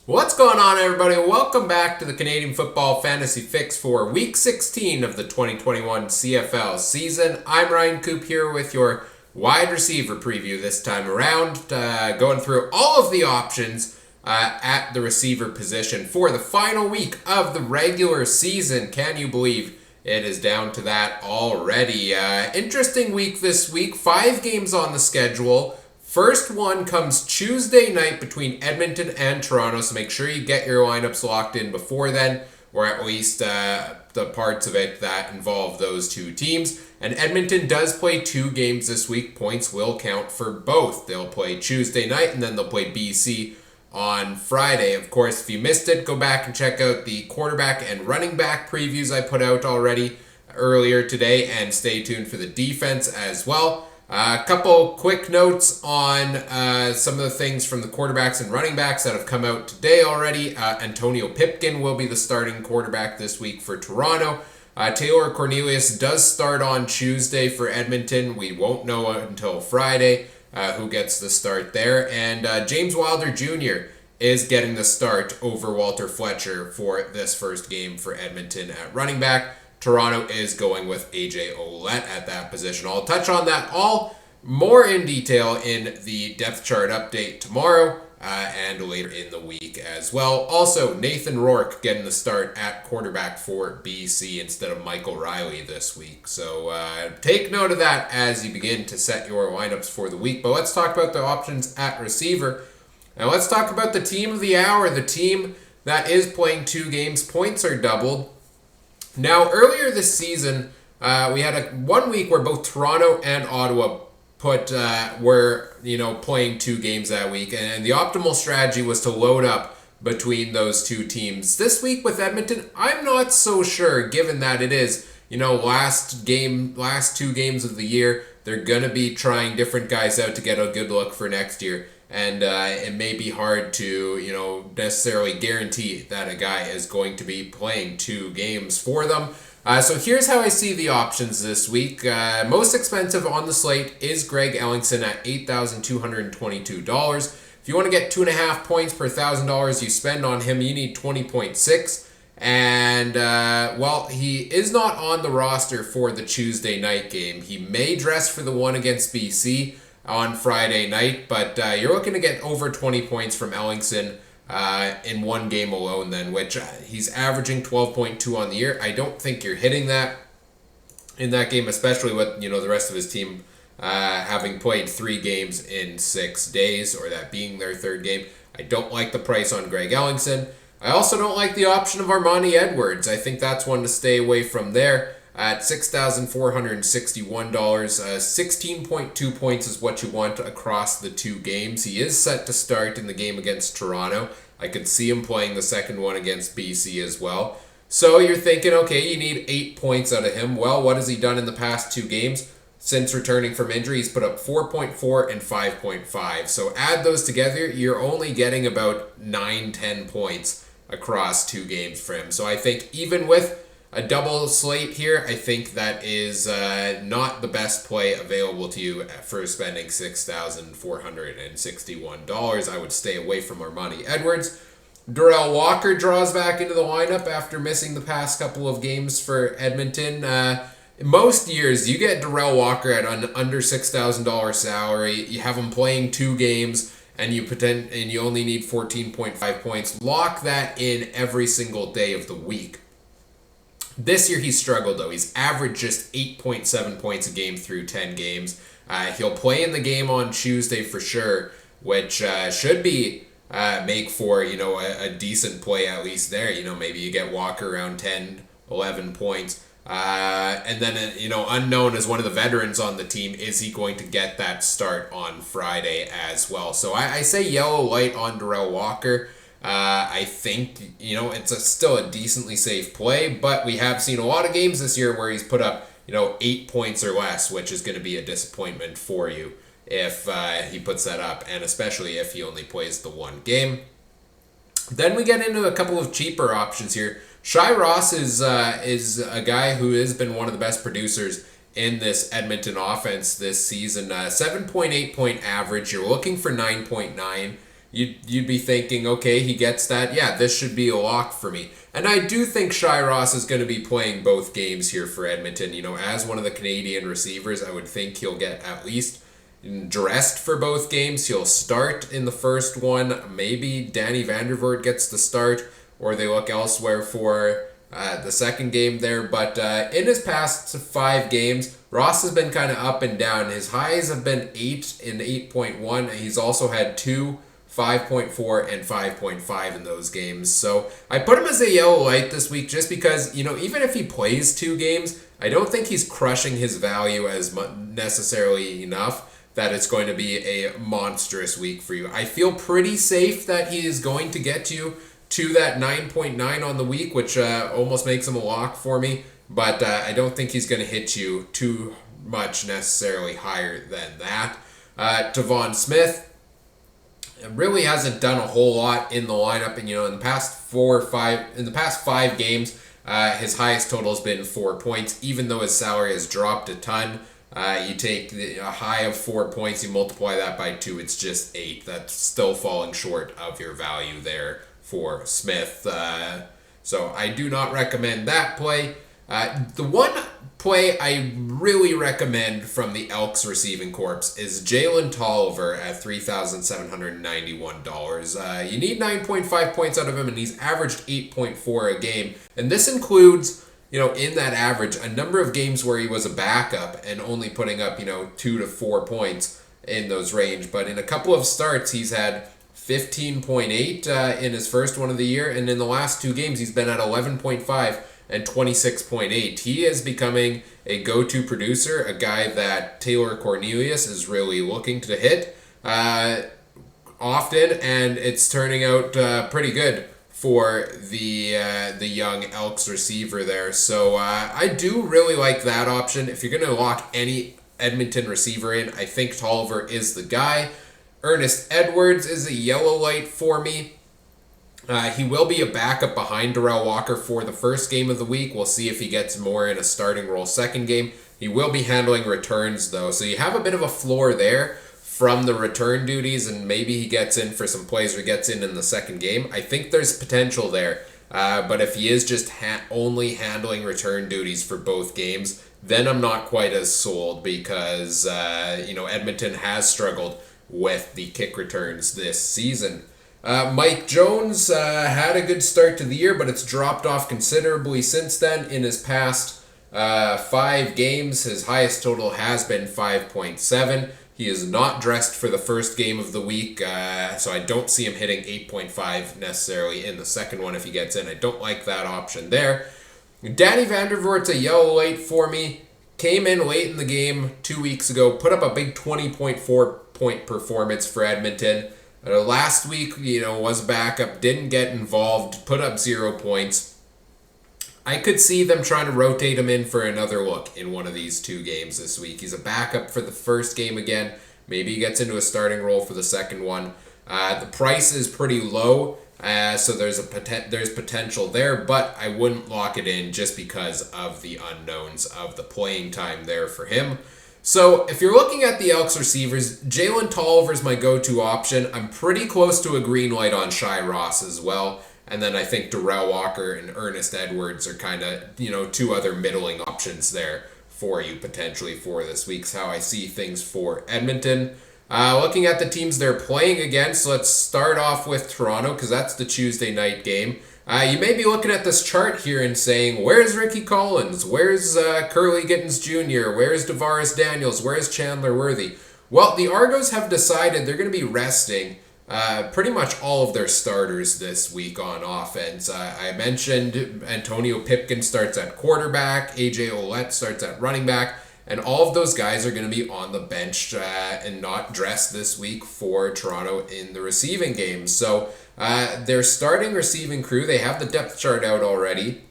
What's going on, everybody? Welcome back to the Canadian Football Fantasy Fix for Week 16 of the 2021 CFL season. I'm Ryan Coop here with your wide receiver preview this time around, going through all of the options at the receiver position for the final week of the regular season. Can you believe it is down to that already? Interesting week this week. 5 games on the schedule. First one comes Tuesday night between Edmonton and Toronto, so make sure you get your lineups locked in before then, or at least the parts of it that involve those two teams. And Edmonton does play 2 games this week. Points will count for both. They'll play Tuesday night, and then they'll play BC on Friday. Of course, if you missed it, go back and check out the quarterback and running back previews I put out already earlier today, and stay tuned for the defense as well. A couple quick notes on some of the things from the quarterbacks and running backs that have come out today already. Antonio Pipkin will be the starting quarterback this week for Toronto. Taylor Cornelius does start on Tuesday for Edmonton. We won't know until Friday who gets the start there. And James Wilder Jr. is getting the start over Walter Fletcher for this first game for Edmonton at running back. Toronto is going with AJ Ouellette at that position. I'll touch on that all more in detail in the depth chart update tomorrow and later in the week as well. Also, Nathan Rourke getting the start at quarterback for BC instead of Michael Riley this week. So take note of that as you begin to set your lineups for the week. But let's talk about the options at receiver. Now let's talk about the team of the hour, the team that is playing 2 games. Points are doubled. Now, earlier this season, we had one week where both Toronto and Ottawa were playing 2 games that week, and the optimal strategy was to load up between those 2 teams. This week with Edmonton, I'm not so sure, given that it is last 2 games of the year. They're gonna be trying different guys out to get a good look for next year. And it may be hard to, necessarily guarantee that a guy is going to be playing 2 games for them. So here's how I see the options this week. Most expensive on the slate is Greg Ellingson at $8,222. If you want to get 2.5 points per $1,000 you spend on him, you need 20.6. And, he is not on the roster for the Tuesday night game. He may dress for the one against BC on Friday night, but you're looking to get over 20 points from Ellingson in one game alone then, which he's averaging 12.2 on the year. I don't think you're hitting that in that game, especially with the rest of his team having played 3 games in 6 days, or that being their 3rd game. I don't like the price on Greg Ellingson. I also don't like the option of Armani Edwards. I think that's one to stay away from there. At $6,461, 16.2 points is what you want across the 2 games. He is set to start in the game against Toronto. I could see him playing the second one against BC as well. So you're thinking, okay, you need 8 points out of him. Well, what has he done in the past 2 games? Since returning from injury, he's put up 4.4 and 5.5. So add those together, you're only getting about 9-10 points across 2 games for him. So I think even with a double slate here, I think that is not the best play available to you for spending $6,461. I would stay away from Armani Edwards. Darrell Walker draws back into the lineup after missing the past couple of games for Edmonton. Most years, you get Darrell Walker at an under $6,000 salary. You have him playing 2 games, and you only need 14.5 points. Lock that in every single day of the week. This year he's struggled though. He's averaged just 8.7 points a game through 10 games. He'll play in the game on Tuesday for sure, which should be make for a decent play at least there. Maybe you get Walker around 10, 11 points. And then unknown as one of the veterans on the team, is he going to get that start on Friday as well? So I say yellow light on Darrell Walker. I think, it's still a decently safe play, but we have seen a lot of games this year where he's put up, 8 points or less, which is going to be a disappointment for you if he puts that up, and especially if he only plays the 1 game. Then we get into a couple of cheaper options here. Shai Ross is a guy who has been one of the best producers in this Edmonton offense this season. 7.8 point average. You're looking for 9.9. you'd be thinking, okay, he gets that. Yeah, this should be a lock for me. And I do think Shai Ross is going to be playing both games here for Edmonton. As one of the Canadian receivers, I would think he'll get at least dressed for both games. He'll start in the first one. Maybe Danny Vandervoort gets the start, or they look elsewhere for the second game there. But in his past 5 games, Ross has been kind of up and down. His highs have been 8 and 8.1. He's also had 2, 5.4, and 5.5 in those games. So I put him as a yellow light this week just because, even if he plays 2 games, I don't think he's crushing his value as necessarily enough that it's going to be a monstrous week for you. I feel pretty safe that he is going to get you to that 9.9 on the week, which almost makes him a lock for me. But I don't think he's going to hit you too much necessarily higher than that. Devon Smith really hasn't done a whole lot in the lineup, and in the past 5 games, his highest total has been 4 points, even though his salary has dropped a ton. You take a high of 4 points, you multiply that by 2, it's just 8. That's still falling short of your value there for Smith. So I do not recommend that play. The one play I really recommend from the Elks receiving corps is Jalen Tolliver at $3,791. You need 9.5 points out of him, and he's averaged 8.4 a game. And this includes, in that average, a number of games where he was a backup and only putting up, 2 to 4 points in those range. But in a couple of starts, he's had 15.8 in his first one of the year, and in the last 2 games, he's been at 11.5 and 26.8. He is becoming a go-to producer, a guy that Taylor Cornelius is really looking to hit often, and it's turning out pretty good for the young Elks receiver there. So I do really like that option. If you're going to lock any Edmonton receiver in, I think Tolliver is the guy. Ernest Edwards is a yellow light for me. He will be a backup behind Darrell Walker for the first game of the week. We'll see if he gets more in a starting role second game. He will be handling returns, though, so you have a bit of a floor there from the return duties, and maybe he gets in for some plays or gets in the second game. I think there's potential there, but if he is just only handling return duties for both games, then I'm not quite as sold because, Edmonton has struggled with the kick returns this season. Mike Jones had a good start to the year, but it's dropped off considerably since then. In his past 5 games, his highest total has been 5.7. He is not dressed for the first game of the week, so I don't see him hitting 8.5 necessarily in the second one if he gets in. I don't like that option there. Danny Vandervoort's a yellow light for me. Came in late in the game 2 weeks ago, put up a big 20.4 point performance for Edmonton. Last week, was backup, didn't get involved, put up 0 points. I could see them trying to rotate him in for another look in one of these 2 games this week. He's a backup for the first game again. Maybe he gets into a starting role for the second one. The price is pretty low, so there's potential there, but I wouldn't lock it in just because of the unknowns of the playing time there for him. So if you're looking at the Elks receivers, Jalen Tolliver is my go-to option. I'm pretty close to a green light on Shai Ross as well. And then I think Darrell Walker and Ernest Edwards are kind of, 2 other middling options there for you potentially for this week's how I see things for Edmonton. Looking at the teams they're playing against, let's start off with Toronto because that's the Tuesday night game. You may be looking at this chart here and saying, where's Ricky Collins? Where's Curly Gittens Jr.? Where's DeVaris Daniels? Where's Chandler Worthy? Well, the Argos have decided they're going to be resting pretty much all of their starters this week on offense. I mentioned Antonio Pipkin starts at quarterback, AJ Ouellette starts at running back, and all of those guys are going to be on the bench and not dressed this week for Toronto in the receiving game. So their starting receiving crew, they have the depth chart out already.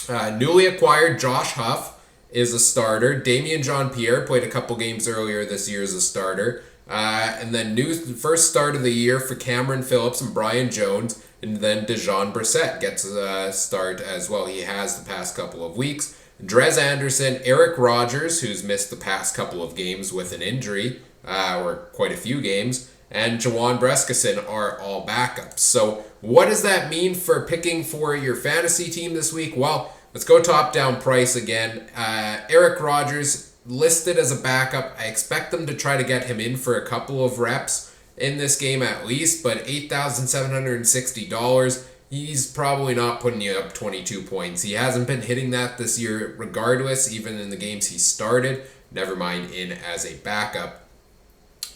Newly acquired Josh Huff is a starter. Damian Jean-Pierre played a couple games earlier this year as a starter. And then first start of the year for Cameron Phillips and Brian Jones. And then Dejon Brissett gets a start as well. He has the past couple of weeks. Drez Anderson, Eric Rogers, who's missed the past couple of games with an injury, or quite a few games, and Jawan Breskison are all backups. So what does that mean for picking for your fantasy team this week? Well, let's go top-down price again. Eric Rogers listed as a backup. I expect them to try to get him in for a couple of reps in this game at least, but $8,760, he's probably not putting you up 22 points. He hasn't been hitting that this year regardless, even in the games he started, never mind in as a backup.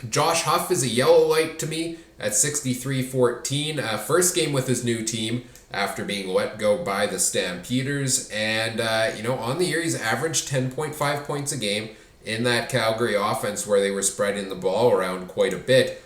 Josh Huff is a yellow light to me at 63-14. First game with his new team after being let go by the Stampeders. And, on the year, he's averaged 10.5 points a game in that Calgary offense where they were spreading the ball around quite a bit.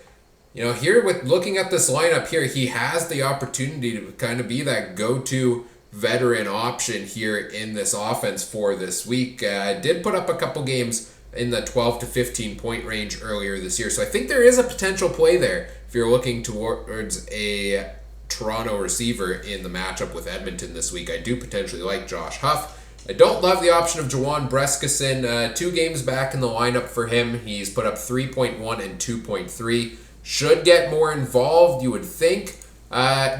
Here with looking at this lineup here, he has the opportunity to kind of be that go-to veteran option here in this offense for this week. Did put up a couple games in the 12 to 15 point range earlier this year. So I think there is a potential play there if you're looking towards a Toronto receiver in the matchup with Edmonton this week. I do potentially like Josh Huff. I don't love the option of Jawan Breskison. 2 games back in the lineup for him. He's put up 3.1 and 2.3. Should get more involved, you would think,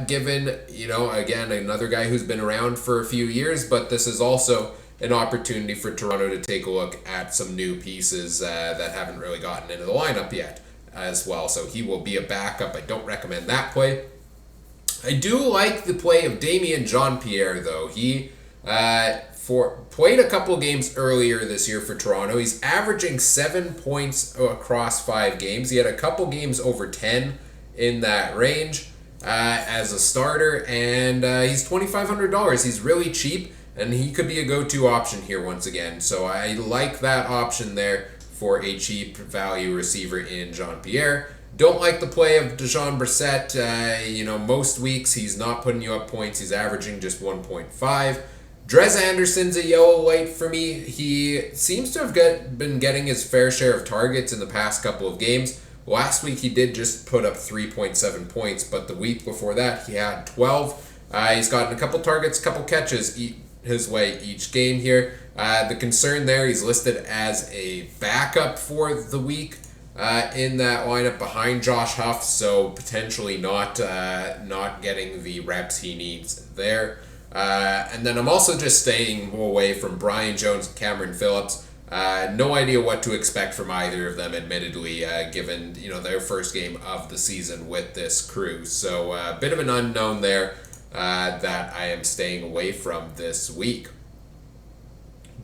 given, again, another guy who's been around for a few years, but this is also an opportunity for Toronto to take a look at some new pieces that haven't really gotten into the lineup yet as well. So he will be a backup. I don't recommend that play. I do like the play of Damien Jean-Pierre, though. He played a couple games earlier this year for Toronto. He's averaging 7 points across 5 games. He had a couple games over 10 in that range as a starter, and he's $2,500. He's really cheap, and he could be a go-to option here once again. So I like that option there for a cheap value receiver in Jean-Pierre. Don't like the play of Deshaun Brissett. Most weeks he's not putting you up points. He's averaging just 1.5. Drez Anderson's a yellow light for me. He seems to have been getting his fair share of targets in the past couple of games. Last week he did just put up 3.7 points, but the week before that he had 12. He's gotten a couple targets, couple catches his way each game here. The concern there, he's listed as a backup for the week in that lineup behind Josh Huff, so potentially not getting the reps he needs there. And then I'm also just staying away from Brian Jones and Cameron Phillips. No idea what to expect from either of them, admittedly, given their first game of the season with this crew. So a bit of an unknown there that I am staying away from this week.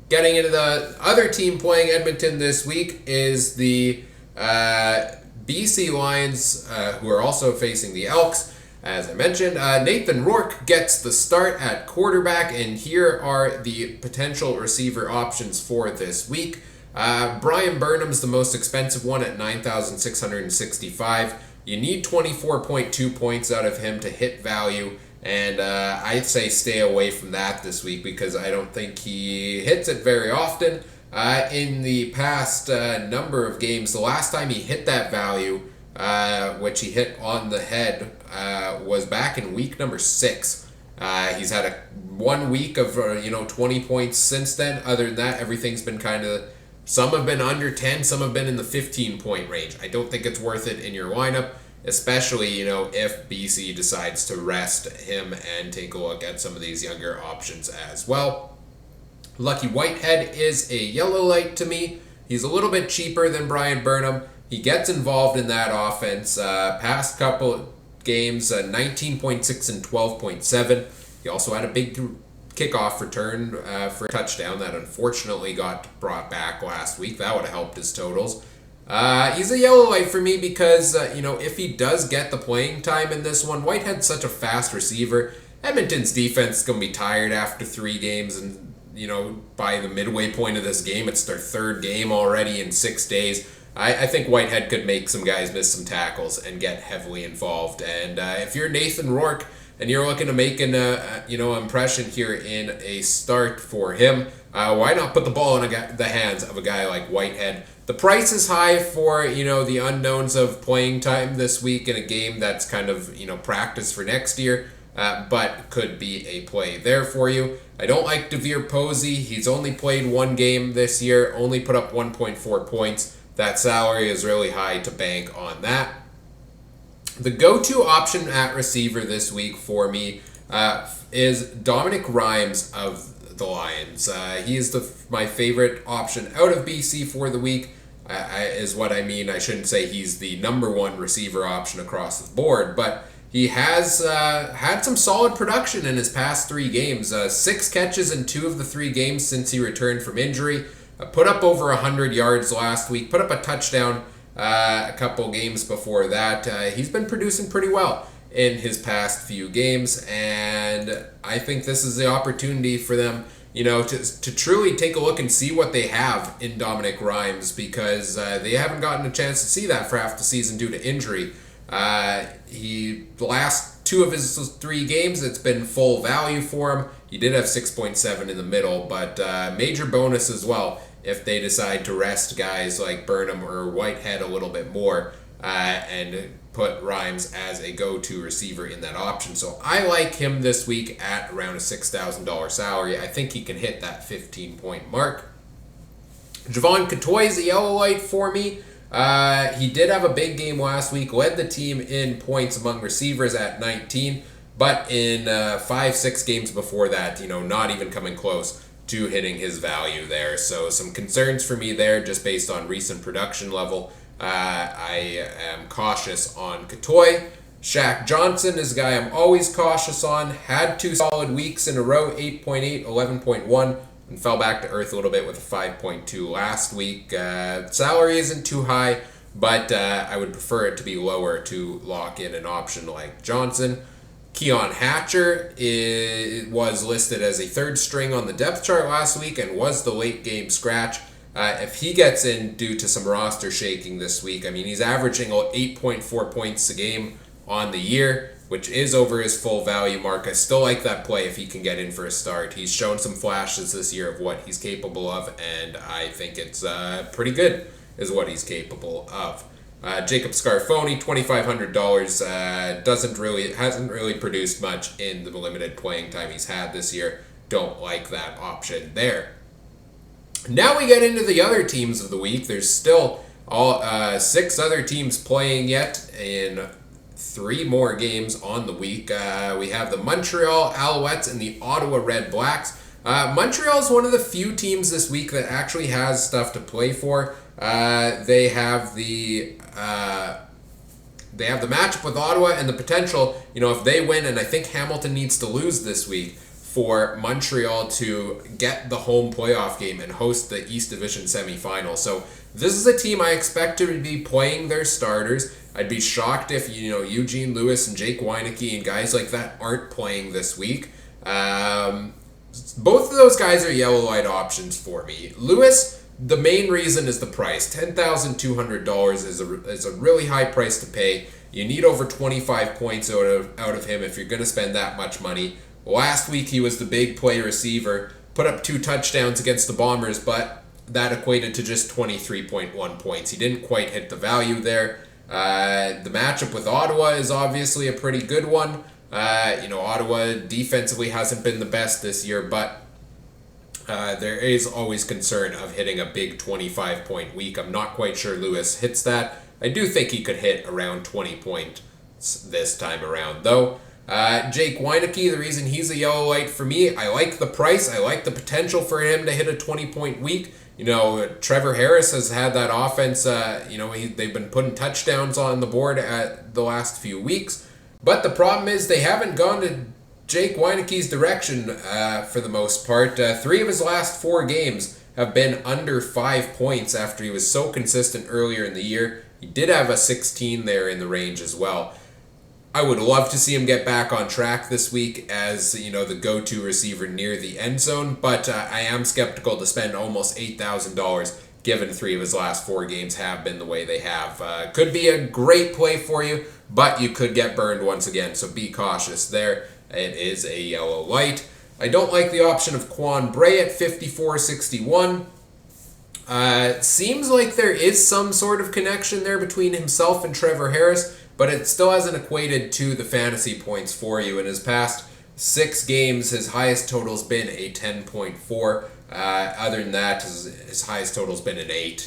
Getting into the other team playing Edmonton this week is the BC Lions, who are also facing the Elks. As I mentioned, Nathan Rourke gets the start at quarterback, and here are the potential receiver options for this week. Brian Burnham's the most expensive one at $9,665. You need 24.2 points out of him to hit value, and I'd say stay away from that this week because I don't think he hits it very often. In the past number of games, the last time he hit that value, which he hit on the head, was back in week number 6. He's had 1 week of 20 points since then. Other than that, everything's been some have been under 10, some have been in the 15-point range. I don't think it's worth it in your lineup, especially if BC decides to rest him and take a look at some of these younger options as well. Lucky Whitehead is a yellow light to me. He's a little bit cheaper than Brian Burnham. He gets involved in that offense. Past couple games, 19.6 and 12.7. He also had a big kickoff return for a touchdown that unfortunately got brought back last week. That would have helped his totals. He's a yellow light for me because, if he does get the playing time in this one, Whitehead's such a fast receiver. Edmonton's defense is going to be tired after 3 games, and, by the midway point of this game, it's their 3rd game already in 6 days. I think Whitehead could make some guys miss some tackles and get heavily involved. And if you're Nathan Rourke and you're looking to make an impression here in a start for him, why not put the ball in the hands of a guy like Whitehead? The price is high for the unknowns of playing time this week in a game that's kind of practice for next year, but could be a play there for you. I don't like DeVere Posey. He's only played 1 game this year, only put up 1.4 points. That salary is really high to bank on that. The go-to option at receiver this week for me is Dominic Rhymes of the Lions. He is my favorite option out of BC for the week, is what I mean. I shouldn't say he's the number one receiver option across the board, but he has had some solid production in his past 3 games. 6 catches in 2 of the 3 games since he returned from injury. Put up over 100 yards last week. Put up a touchdown a couple games before that. He's been producing pretty well in his past few games, and I think this is the opportunity for them, to truly take a look and see what they have in Dominic Rhymes, because they haven't gotten a chance to see that for half the season due to injury. The last 2 of his 3 games, it's been full value for him. He did have 6.7 in the middle, but major bonus as well if they decide to rest guys like Burnham or Whitehead a little bit more and put Rhymes as a go-to receiver in that option. So I like him this week at around a $6,000 salary. I think he can hit that 15-point mark. Javon Catoy is a yellow light for me. He did have a big game last week, led the team in points among receivers at 19, but in 5-6 games before that, not even coming close to hitting his value there. So some concerns for me there just based on recent production level. I am cautious on Catoy. Shaq Johnson is a guy I'm always cautious on. Had 2 solid weeks in a row, 8.8, 11.1, and fell back to earth a little bit with a 5.2 last week. Salary isn't too high, but I would prefer it to be lower to lock in an option like Johnson. Keon Hatcher was listed as a 3rd string on the depth chart last week and was the late game scratch. If he gets in due to some roster shaking this week, he's averaging 8.4 points a game on the year, which is over his full value mark. I still like that play if he can get in for a start. He's shown some flashes this year of what he's capable of, and I think it's pretty good is what he's capable of. Jacob Scarfoni, $2,500, hasn't really produced much in the limited playing time he's had this year. Don't like that option there. Now we get into the other teams of the week. There's still 6 other teams playing yet in 3 more games on the week. We have the Montreal Alouettes and the Ottawa Red Blacks. Montreal is one of the few teams this week that actually has stuff to play for. They have the matchup with Ottawa and the potential, if they win, and I think Hamilton needs to lose this week for Montreal to get the home playoff game and host the East Division semifinal. So this is a team I expect to be playing their starters. I'd be shocked if, Eugene Lewis and Jake Weineke and guys like that aren't playing this week. Both of those guys are yellow light options for me. Lewis, the main reason is the price. $10,200 is a really high price to pay. You need over 25 points out of him if you're going to spend that much money. Last week he was the big play receiver, put up 2 touchdowns against the Bombers, but that equated to just 23.1 points. He didn't quite hit the value there. The matchup with Ottawa is obviously a pretty good one. Ottawa defensively hasn't been the best this year, but there is always concern of hitting a big 25-point week. I'm not quite sure Lewis hits that. I do think he could hit around 20 points this time around, though. Jake Weineke, the reason he's a yellow light for me, I like the price. I like the potential for him to hit a 20-point week. Trevor Harris has had that offense. They've been putting touchdowns on the board at the last few weeks. But the problem is they haven't gone to Jake Weineke's direction for the most part. 3 of his last 4 games have been under 5 points after he was so consistent earlier in the year. He did have a 16 there in the range as well. I would love to see him get back on track this week as, the go-to receiver near the end zone, but I am skeptical to spend almost $8,000 given 3 of his last 4 games have been the way they have. Could be a great play for you, but you could get burned once again, so be cautious there. It is a yellow light. I don't like the option of Quan Bray at $54.61. Seems like there is some sort of connection there between himself and Trevor Harris, but it still hasn't equated to the fantasy points for you. In his past 6 games, his highest total's been a 10.4. Other than that, his highest total's been an 8.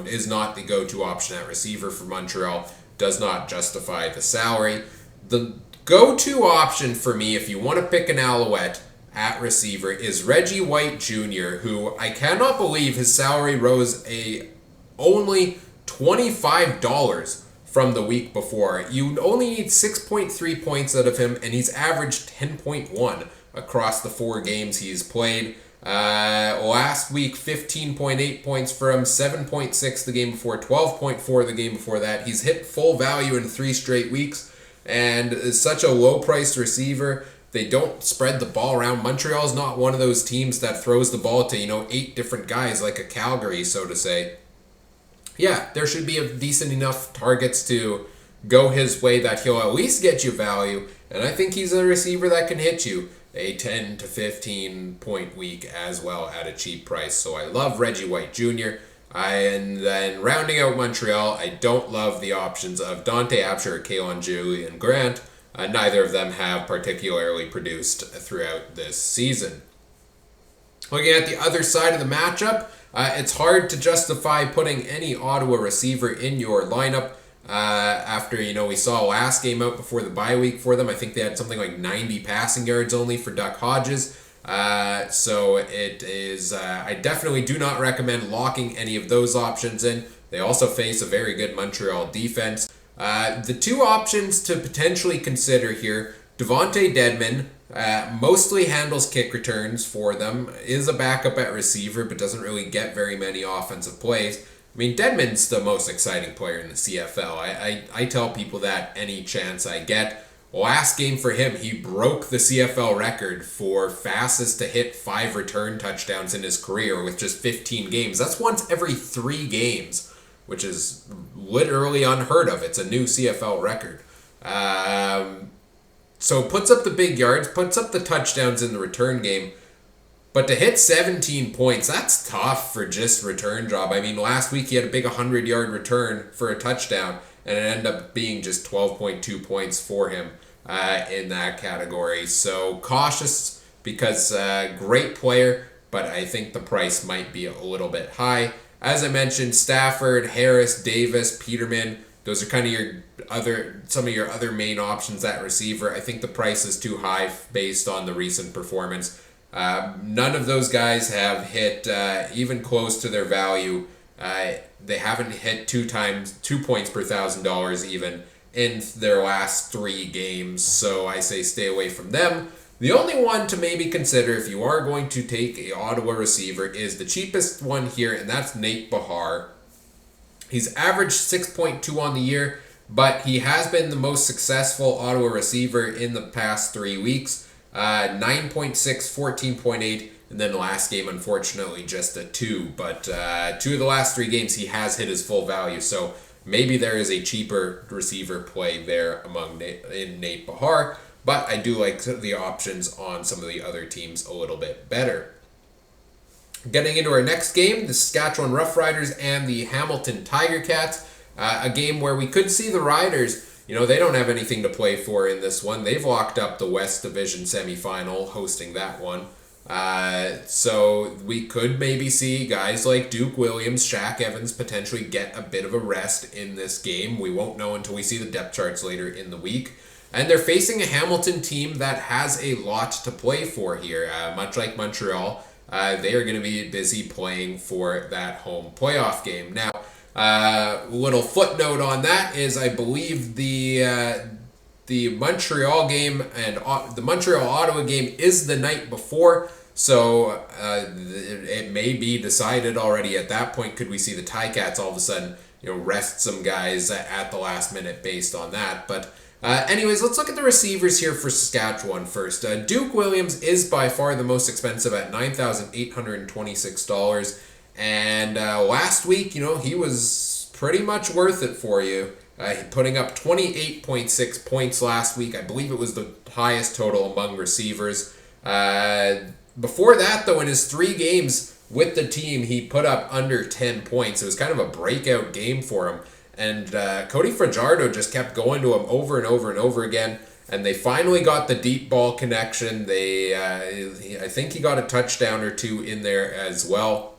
Is not the go-to option at receiver for Montreal. does not justify the salary. The go-to option for me, if you want to pick an Alouette at receiver, is Reggie White Jr., who I cannot believe his salary rose only $25 from the week before. You only need 6.3 points out of him, and he's averaged 10.1 across the 4 games he's played. Last week, 15.8 points for him, 7.6 the game before, 12.4 the game before that. He's hit full value in 3 straight weeks, and is such a low-priced receiver. They don't spread the ball around. Montreal's not one of those teams that throws the ball to, 8 different guys like a Calgary, so to say. Yeah, there should be a decent enough targets to go his way that he'll at least get you value, and I think he's a receiver that can hit you a 10 to 15 point week as well at a cheap price. So I love Reggie White Jr. And then rounding out Montreal, I don't love the options of Dante Absher or Kalen Julian Grant. Neither of them have particularly produced throughout this season. Looking at the other side of the matchup, it's hard to justify putting any Ottawa receiver in your lineup. After, we saw last game out before the bye week for them. I think they had something like 90 passing yards only for Duck Hodges. So it is, I definitely do not recommend locking any of those options in. They also face a very good Montreal defense. The 2 options to potentially consider here, Devontae Dedmon, mostly handles kick returns for them, is a backup at receiver, but doesn't really get very many offensive plays. I mean, Dedmon's the most exciting player in the CFL. I tell people that any chance I get. Last game for him, he broke the CFL record for fastest to hit 5 return touchdowns in his career with just 15 games. That's once every 3 games, which is literally unheard of. It's a new CFL record. So puts up the big yards, puts up the touchdowns in the return game. But to hit 17 points, that's tough for just return job. I mean, last week he had a big 100-yard return for a touchdown, and it ended up being just 12.2 points for him in that category. So cautious because great player, but I think the price might be a little bit high. As I mentioned, Stafford, Harris, Davis, Peterman, those are kind of some of your other main options at receiver. I think the price is too high based on the recent performance. None of those guys have hit even close to their value. They haven't hit 2 points per $1,000 even in their last 3 games. So I say stay away from them. The only one to maybe consider if you are going to take a Ottawa receiver is the cheapest one here, and that's Nate Behar. He's averaged 6.2 on the year, but he has been the most successful Ottawa receiver in the past 3 weeks. 9.6, 14.8, and then last game, unfortunately, just a 2. But 2 of the last 3 games, he has hit his full value. So maybe there is a cheaper receiver play there in Nate Behar. But I do like the options on some of the other teams a little bit better. Getting into our next game, the Saskatchewan Roughriders and the Hamilton Tiger Cats. A game where we could see the Riders. They don't have anything to play for in this one. They've locked up the West Division semifinal, hosting that one. So we could maybe see guys like Duke Williams, Shaq Evans potentially get a bit of a rest in this game. We won't know until we see the depth charts later in the week. And they're facing a Hamilton team that has a lot to play for here. Much like Montreal, they are going to be busy playing for that home playoff game. Now, little footnote on that is I believe the Montreal game and the Montreal-Ottawa game is the night before, so it may be decided already at that point. Could we see the Ticats all of a sudden rest some guys at the last minute based on that? But anyways, let's look at the receivers here for Saskatchewan first. Duke Williams is by far the most expensive at $9,826. And last week, he was pretty much worth it for you. Putting up 28.6 points last week. I believe it was the highest total among receivers. Before that, though, in his 3 games with the team, he put up under 10 points. It was kind of a breakout game for him. And Cody Fajardo just kept going to him over and over and over again. And they finally got the deep ball connection. I think he got a touchdown or 2 in there as well.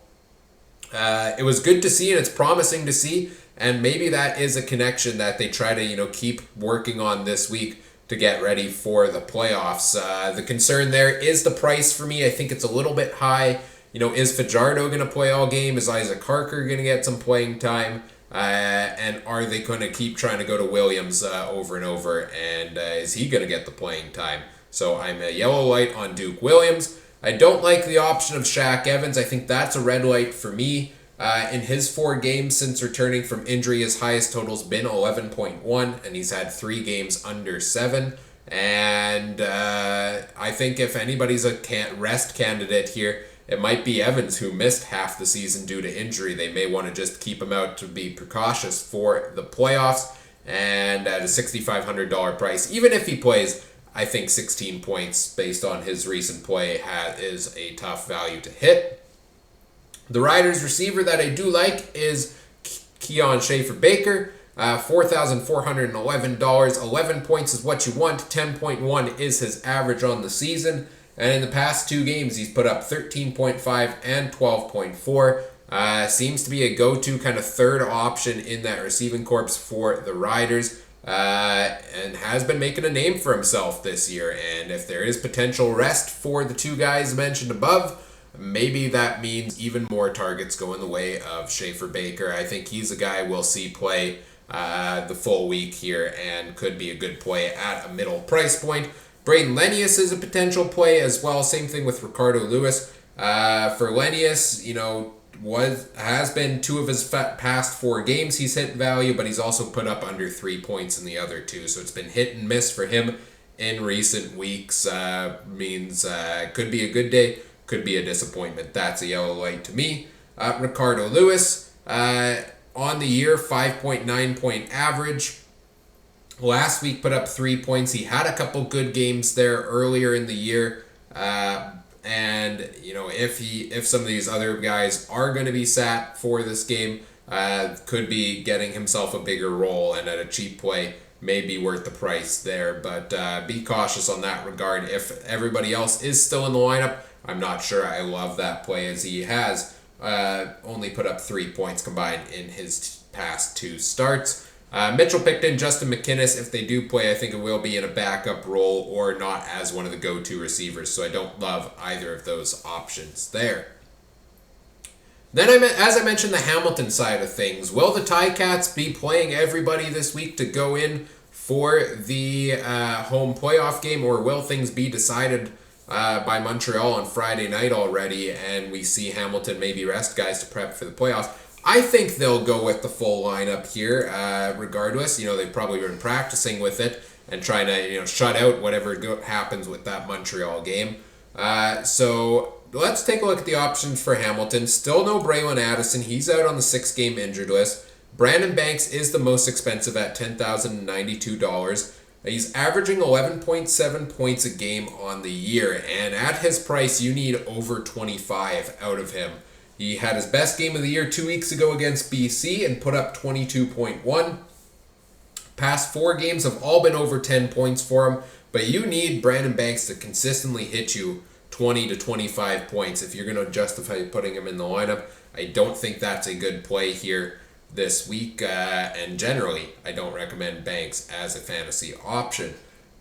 It was good to see, and it's promising to see. And maybe that is a connection that they try to, keep working on this week to get ready for the playoffs. The concern there is the price for me. I think it's a little bit high. Is Fajardo going to play all game? Is Isaac Harker going to get some playing time? And are they going to keep trying to go to Williams over and over? And is he going to get the playing time? So I'm a yellow light on Duke Williams. I don't like the option of Shaq Evans. I think that's a red light for me. In his 4 games since returning from injury, his highest total's been 11.1, and he's had 3 games under 7. And I think if anybody's a rest candidate here, it might be Evans, who missed half the season due to injury. They may want to just keep him out to be precautious for the playoffs. And at a $6,500 price, even if he plays, I think 16 points based on his recent play is a tough value to hit. The Riders receiver that I do like is Keon Schaefer-Baker, $4,411. 11 points is what you want. 10.1 is his average on the season. And in the past 2 games, he's put up 13.5 and 12.4. Seems to be a go-to kind of third option in that receiving corps for the Riders. And has been making a name for himself this year. And if there is potential rest for the 2 guys mentioned above, maybe that means even more targets go in the way of Schaefer-Baker. I think he's a guy we'll see play the full week here and could be a good play at a middle price point. Braden Lenius is a potential play as well. Same thing with Ricardo Lewis. For Lenius, has been 2 of his past 4 games he's hit value, but he's also put up under 3 points in the other 2. So it's been hit and miss for him in recent weeks. Means could be a good day, could be a disappointment. That's a yellow light to me. Ricardo Lewis, on the year, 5.9 point average. Last week put up 3 points. He had a couple good games there earlier in the year. And if some of these other guys are going to be sat for this game, could be getting himself a bigger role, and at a cheap play may be worth the price there. But be cautious on that regard. If everybody else is still in the lineup, I'm not sure I love that play, as he has only put up 3 points combined in his past 2 starts. Mitchell Picton, Justin McInnis, if they do play, I think it will be in a backup role or not as one of the go-to receivers, so I don't love either of those options there. Then, as I mentioned, the Hamilton side of things. Will the Ticats be playing everybody this week to go in for the home playoff game, or will things be decided by Montreal on Friday night already, and we see Hamilton maybe rest guys to prep for the playoffs? I think they'll go with the full lineup here, regardless. They've probably been practicing with it and trying to, shut out whatever happens with that Montreal game. So let's take a look at the options for Hamilton. Still no Braylon Addison. He's out on the 6-game injured list. Brandon Banks is the most expensive at $10,092. He's averaging 11.7 points a game on the year, and at his price, you need over 25 out of him. He had his best game of the year 2 weeks ago against BC and put up 22.1. Past 4 games have all been over 10 points for him, but you need Brandon Banks to consistently hit you 20 to 25 points if you're going to justify putting him in the lineup. I don't think that's a good play here this week, and generally, I don't recommend Banks as a fantasy option.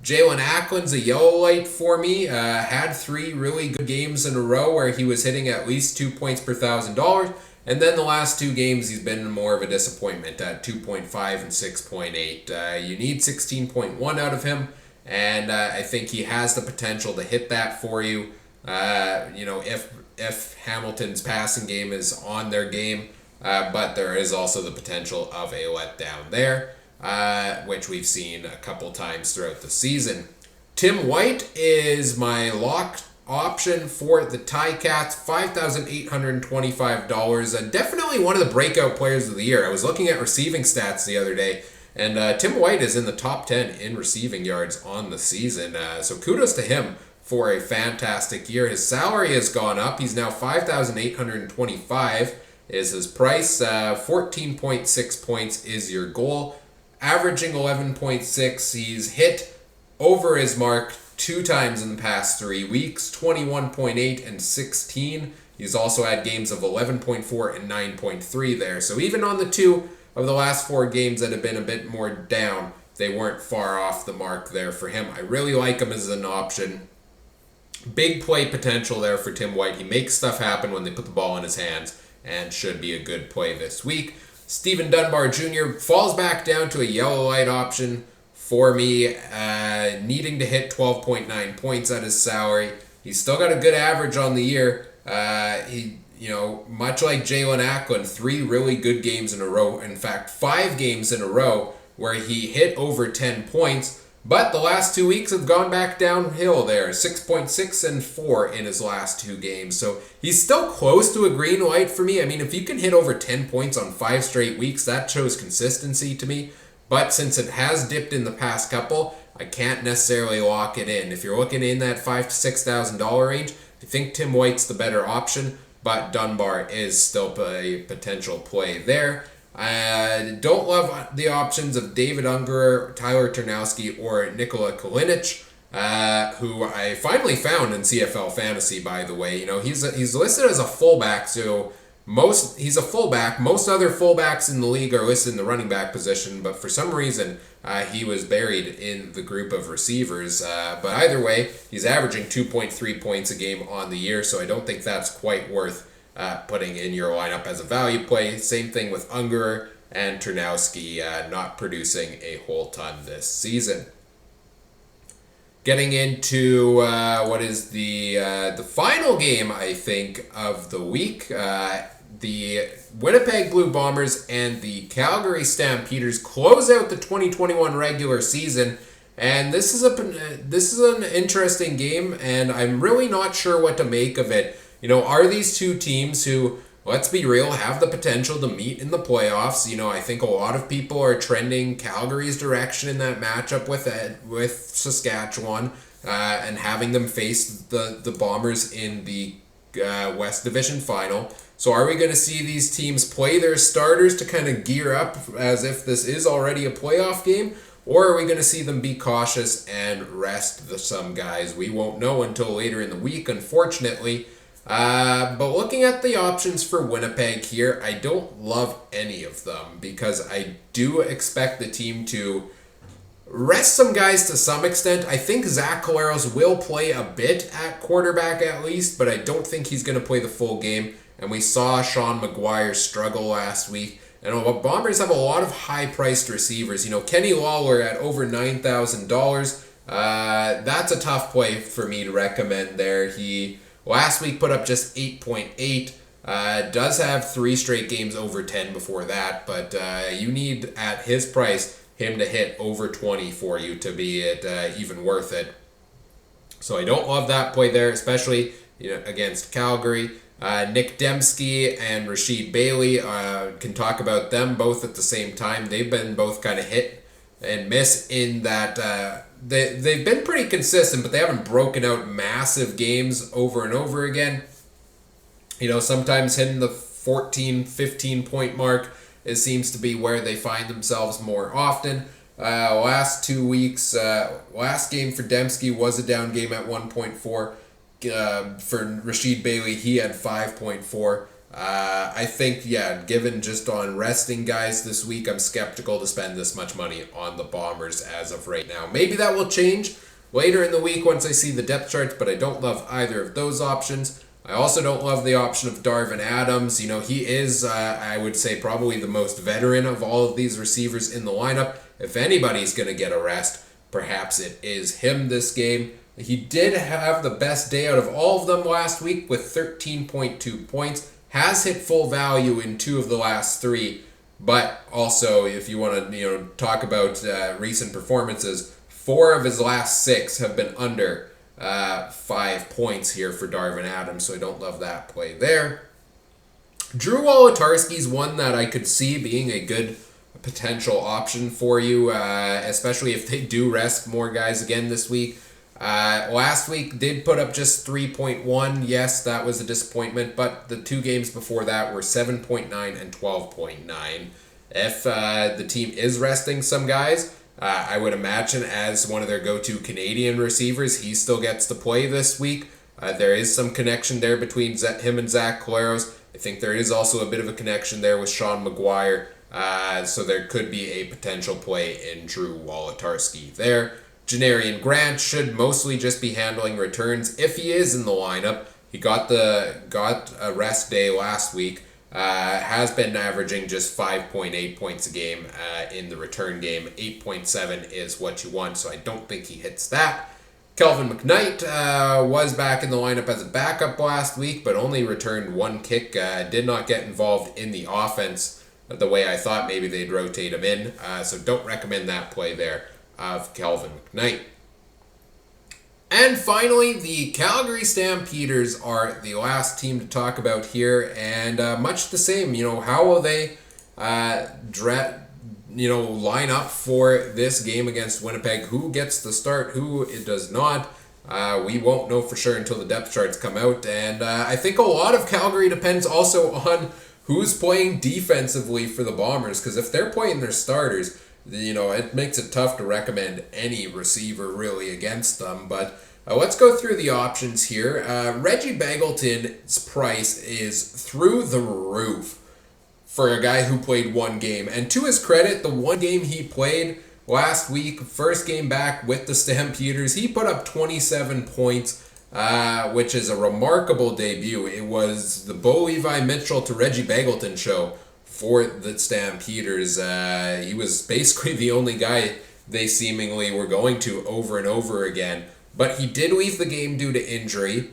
Jalen Ackland's a yellow light for me. Had 3 really good games in a row where he was hitting at least 2 points per $1,000. And then the last 2 games, he's been more of a disappointment at 2.5 and 6.8. You need 16.1 out of him, and I think he has the potential to hit that for you. If Hamilton's passing game is on their game, but there is also the potential of a letdown there. Which we've seen a couple times throughout the season. Tim White is my lock option for the Ticats, $5,825. Definitely one of the breakout players of the year. I was looking at receiving stats the other day, and Tim White is in the top 10 in receiving yards on the season. So kudos to him for a fantastic year. His salary has gone up. He's now $5,825 is his price. 14.6 points is your goal. Averaging 11.6, he's hit over his mark 2 times in the past 3 weeks, 21.8 and 16. He's also had games of 11.4 and 9.3 there. So even on the 2, of the last 4 games that have been a bit more down, they weren't far off the mark there for him. I really like him as an option. Big play potential there for Tim White. He makes stuff happen when they put the ball in his hands and should be a good play this week. Stephen Dunbar Jr. falls back down to a yellow light option for me, needing to hit 12.9 points at his salary. He's still got a good average on the year. Much like Jalen Acklin, 3 really good games in a row. In fact, 5 games in a row where he hit over 10 points. But the last 2 weeks have gone back downhill there. 6.6 and 4 in his last 2 games. So he's still close to a green light for me. I mean, if you can hit over 10 points on 5 straight weeks, that shows consistency to me. But since it has dipped in the past couple, I can't necessarily lock it in. If you're looking in that $5,000 to $6,000 range, I think Tim White's the better option, but Dunbar is still a potential play there. I don't love the options of David Ungerer, Tyler Ternowski, or Nikola Kalinic, who I finally found in CFL Fantasy, by the way. He's listed as a fullback, so he's a fullback. Most other fullbacks in the league are listed in the running back position, but for some reason, he was buried in the group of receivers. But either way, he's averaging 2.3 points a game on the year, so I don't think that's quite worth putting in your lineup as a value play. Same thing with Ungerer and Ternowski not producing a whole ton this season. Getting into what is the final game, I think, of the week. The Winnipeg Blue Bombers and the Calgary Stampeders close out the 2021 regular season. And this is an interesting game, and I'm really not sure what to make of it. Are these two teams who, let's be real, have the potential to meet in the playoffs? I think a lot of people are trending Calgary's direction in that matchup with Saskatchewan, and having them face the Bombers in the West Division Final. So are we going to see these teams play their starters to kind of gear up as if this is already a playoff game? Or are we going to see them be cautious and rest some guys? We won't know until later in the week, unfortunately. But looking at the options for Winnipeg here, I don't love any of them because I do expect the team to rest some guys to some extent. I think Zach Collaros will play a bit at quarterback at least, but I don't think he's going to play the full game. And we saw Sean McGuire struggle last week. And the Bombers have a lot of high-priced receivers. Kenny Lawler at over $9,000. That's a tough play for me to recommend there. He last week put up just 8.8. Does have 3 straight games over 10 before that. But you need, at his price, him to hit over 20 for you to be even worth it. So I don't love that play there, especially against Calgary. Nick Dembski and Rashid Bailey, can talk about them both at the same time. They've been both kind of hit and miss in that they've been pretty consistent, but they haven't broken out massive games over and over again. Sometimes hitting the 14, 15 point mark, it seems to be where they find themselves more often. Last 2 weeks, last game for Dembski was a down game at 1.4. For Rashid Bailey, he had 5.4. I think, given just on resting guys this week, I'm skeptical to spend this much money on the Bombers as of right now. Maybe that will change later in the week once I see the depth charts, but I don't love either of those options. I also don't love the option of Darvin Adams. He is, I would say, probably the most veteran of all of these receivers in the lineup. If anybody's going to get a rest, perhaps it is him this game. He did have the best day out of all of them last week with 13.2 points. Has hit full value in 2 of the last 3. But also, if you want to talk about recent performances, 4 of his last 6 have been under 5 points here for Darvin Adams. So I don't love that play there. Drew Wolodarski's one that I could see being a good potential option for you, especially if they do rest more guys again this week. Last week did put up just 3.1. Yes, that was a disappointment, but the 2 games before that were 7.9 and 12.9. If the team is resting some guys, I would imagine as one of their go-to Canadian receivers, he still gets to play this week. There is some connection there between him and Zach Collaros. I think there is also a bit of a connection there with Sean McGuire. So there could be a potential play in Drew Wolotarski there. Janarian Grant should mostly just be handling returns if he is in the lineup. He got a rest day last week. Has been averaging just 5.8 points a game in the return game. 8.7 is what you want, so I don't think he hits that. Kelvin McKnight was back in the lineup as a backup last week, but only returned one kick. Did not get involved in the offense the way I thought maybe they'd rotate him in. So don't recommend that play there of Kelvin McKnight. And finally, the Calgary Stampeders are the last team to talk about here, and much the same. How will they line up for this game against Winnipeg? Who gets the start? Who it does not? We won't know for sure until the depth charts come out, and I think a lot of Calgary depends also on who's playing defensively for the Bombers, because if they're playing their starters, it makes it tough to recommend any receiver really against them. But let's go through the options here. Reggie Begelton's price is through the roof for a guy who played one game. And to his credit, the one game he played last week, first game back with the Stampeders, he put up 27 points, which is a remarkable debut. It was the Bo Levi Mitchell to Reggie Begelton show for the Stampeders. He was basically the only guy they seemingly were going to over and over again. But he did leave the game due to injury.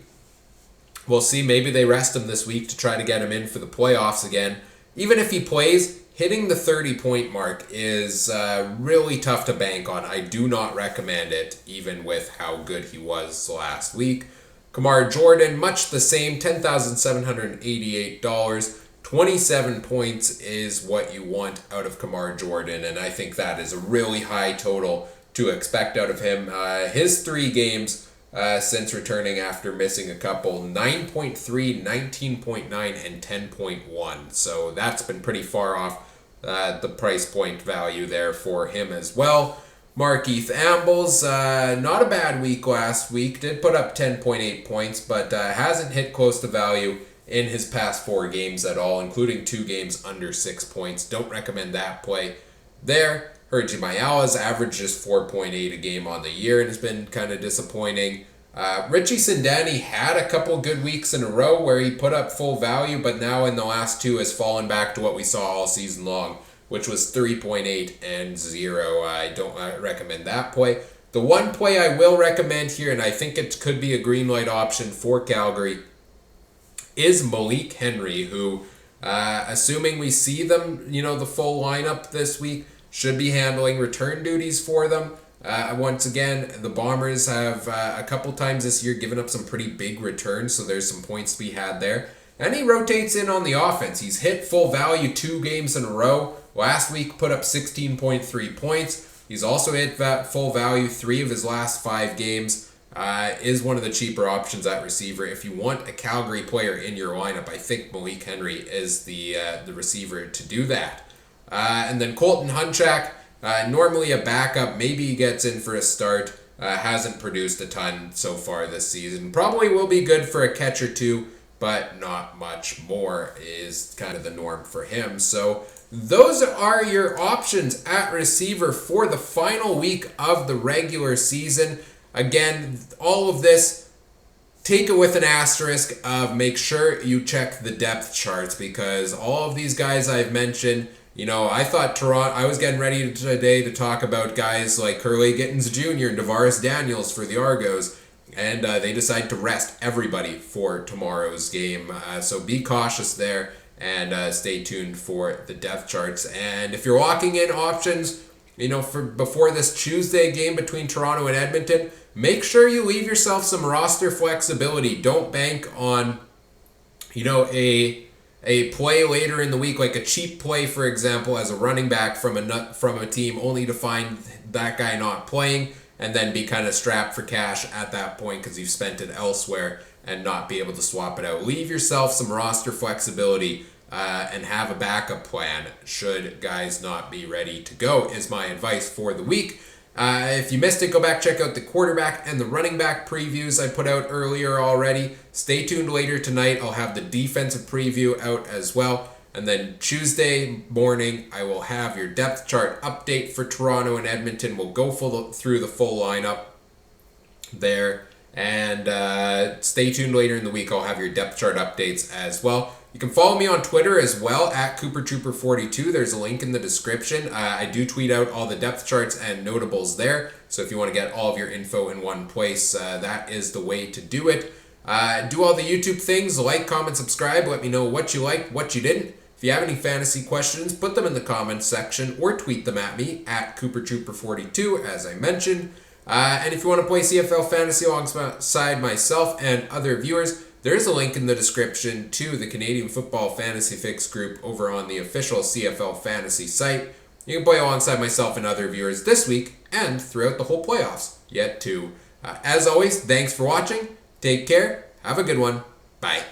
We'll see. Maybe they rest him this week to try to get him in for the playoffs again. Even if he plays, hitting the 30-point mark is really tough to bank on. I do not recommend it, even with how good he was last week. Kamar Jordan, much the same, $10,788. 27 points is what you want out of Kamar Jordan, and I think that is a really high total to expect out of him. His 3 games since returning after missing a couple, 9.3, 19.9, and 10.1. So that's been pretty far off the price point value there for him as well. Markeith Ambles, not a bad week last week, did put up 10.8 points, but hasn't hit close to value in his past 4 games at all, including 2 games under 6 points. Don't recommend that play there. Herji Mayala's averaged just 4.8 a game on the year and has been kind of disappointing. Richie Sindani had a couple good weeks in a row where he put up full value, but now in the last 2 has fallen back to what we saw all season long, which was 3.8 and 0. I don't recommend that play. The one play I will recommend here, and I think it could be a green light option for Calgary, is Malik Henry, who, assuming we see them, the full lineup this week, should be handling return duties for them. Once again, the Bombers have a couple times this year given up some pretty big returns, so there's some points to be had there. And he rotates in on the offense. He's hit full value 2 games in a row. Last week put up 16.3 points. He's also hit full value 3 of his last 5 games. Is one of the cheaper options at receiver. If you want a Calgary player in your lineup, I think Malik Henry is the receiver to do that. And then Colton Hunchak, normally a backup, maybe he gets in for a start. Hasn't produced a ton so far this season. Probably will be good for a catch or 2, but not much more is kind of the norm for him. So those are your options at receiver for the final week of the regular season. Again, all of this, take it with an asterisk of make sure you check the depth charts, because all of these guys I've mentioned, I thought Toronto, I was getting ready today to talk about guys like Curley Gittins Jr. and Tavares Daniels for the Argos, and they decided to rest everybody for tomorrow's game. So be cautious there and stay tuned for the depth charts. And if you're locking in options, for before this Tuesday game between Toronto and Edmonton, make sure you leave yourself some roster flexibility. Don't bank on, a play later in the week, like a cheap play, for example, as a running back from a team, only to find that guy not playing and then be kind of strapped for cash at that point because you've spent it elsewhere and not be able to swap it out. Leave yourself some roster flexibility and have a backup plan should guys not be ready to go, is my advice for the week. If you missed it, go back, check out the quarterback and the running back previews I put out earlier already. Stay tuned later tonight. I'll have the defensive preview out as well. And then Tuesday morning, I will have your depth chart update for Toronto and Edmonton. We'll go through the full lineup there. And stay tuned later in the week. I'll have your depth chart updates as well. You can follow me on Twitter as well at CooperTrooper42. There's a link in the description. I do tweet out all the depth charts and notables there. So if you want to get all of your info in one place, that is the way to do it. Do all the YouTube things. Like, comment, subscribe. Let me know what you liked, what you didn't. If you have any fantasy questions, put them in the comments section or tweet them at me at CooperTrooper42, as I mentioned. And if you want to play CFL Fantasy alongside myself and other viewers, there's a link in the description to the Canadian Football Fantasy Fix group over on the official CFL Fantasy site. You can play alongside myself and other viewers this week and throughout the whole playoffs yet too. As always, thanks for watching. Take care. Have a good one. Bye.